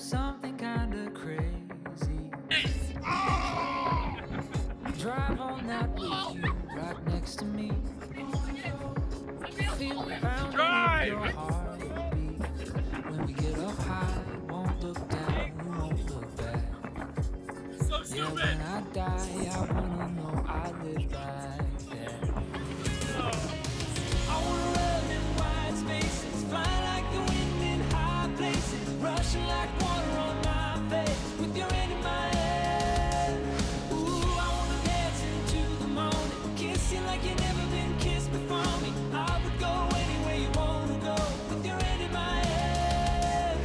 something kinda crazy. Drive on that with you right next to me. Feel the pounding of your heartbeat. When we get up high, won't look down, we won't look back. Yeah, when I die, I wanna know I live right there. I wanna run in wide spaces, fly like the wind in high places, rushing like water on my face, with your hand in my head. Ooh, I wanna dance into the morning, kiss you like you've never been kissed before me. I would go anywhere you wanna go, with your hand in my head.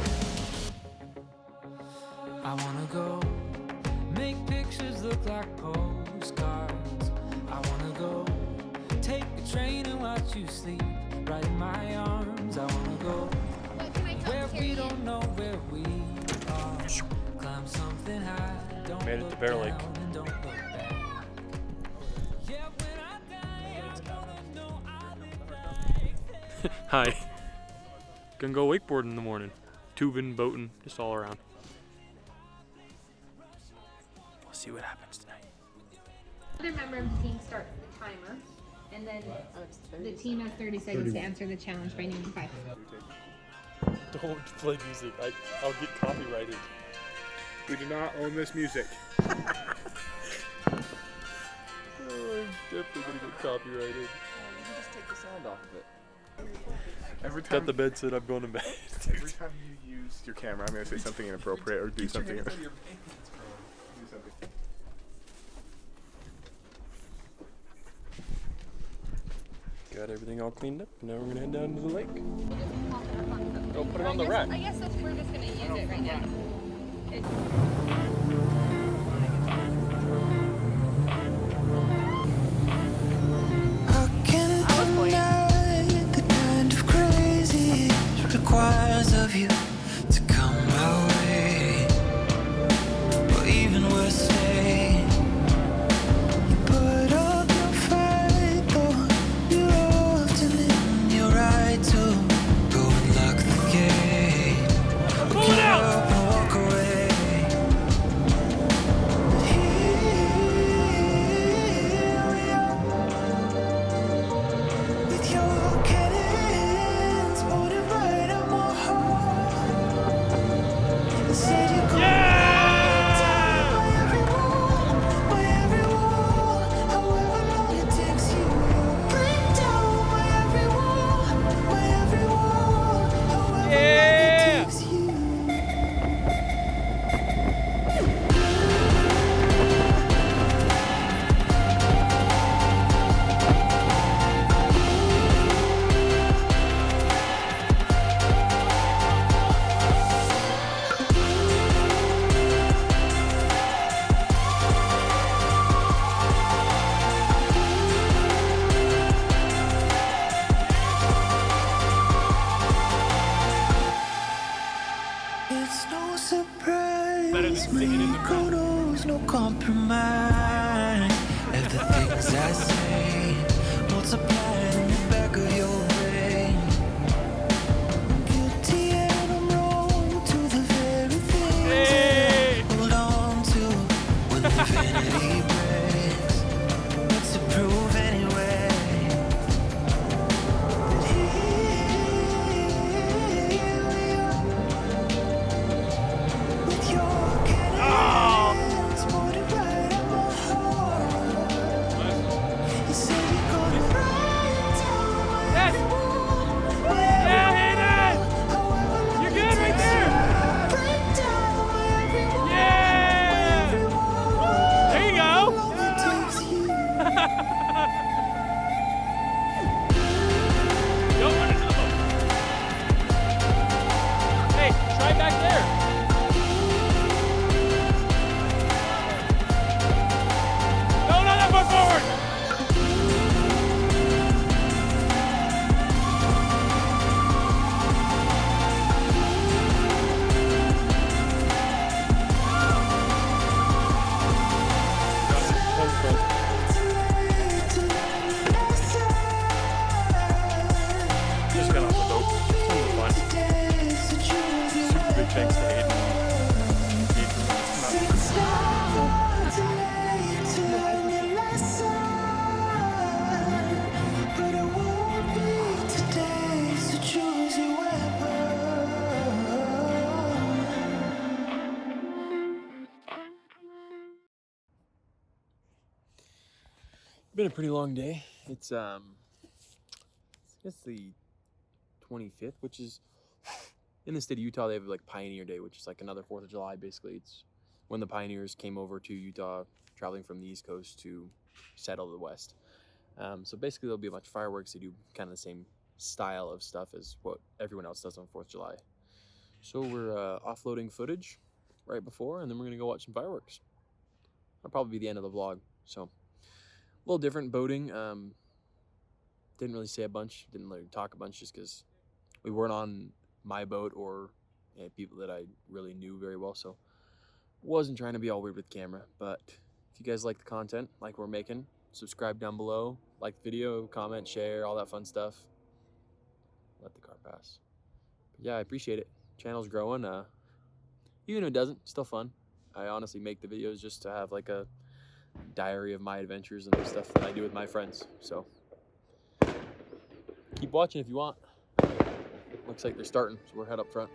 I wanna go make pictures look like postcards. I wanna go take the train and watch you sleep right in my arms. I wanna go where we don't know where we are. Climb something high, don't Made it to look Bear down Lake. and don't look back. Yeah, when I die, I wanna know I live right there. Hi. Gonna go wakeboarding in the morning. Tubing, boating, just all around. We'll see what happens tonight. Other member of the team starts the timer, and then the team has 30 seconds to answer the challenge by naming 5. Don't play music. I'll get copyrighted. We do not own this music. Oh, I'm definitely gonna get copyrighted. You can just take the sound off of it. Every Got time, the bed set, I'm going to bed. every time you use your camera, I'm going to say something inappropriate or do something. Do something. Got everything all cleaned up. Now we're gonna head down to the lake. Go put it on the rack. I guess that's, we're just going to use it right now. I can't deny the kind of crazy it requires of you to come my way. Or even worse, say you put up your fight, though you're often in your right to go and lock the gate. Or get up and walk away. But here we are. With your cannons pointed right at my heart, you said you're gonna by every wall, however long it takes you. Break down by every wall, however long it takes you. It's no surprise, me knows no compromise. If the things I say multiplied in the back of your brain, I'm guilty and I'm wrong to the very things I hold on to when infinity breaks. What's to prove anyway? But here we are. With your cannons pointed right at my heart, you said you're gonna ride down Been a pretty long day. It's I guess the 25th, which is in the state of Utah. They have like Pioneer Day, which is like another 4th of July. Basically, it's when the pioneers came over to Utah, traveling from the East Coast to settle the West. So basically, there'll be a bunch of fireworks. They do kind of the same style of stuff as what everyone else does on 4th of July. So we're offloading footage right before, and then we're gonna go watch some fireworks. That'll probably be the end of the vlog. So. A little different boating. Didn't really say a bunch, didn't really talk a bunch just because we weren't on my boat or people that I really knew very well. So wasn't trying to be all weird with the camera. But if you guys like the content, like we're making, subscribe down below, like the video, comment, share, all that fun stuff. Let the car pass. But yeah, I appreciate it. Channel's growing. Even if it doesn't, still fun. I honestly make the videos just to have like a diary of my adventures and the stuff that I do with my friends. So keep watching if you want. Looks like they're starting, so we're head up front.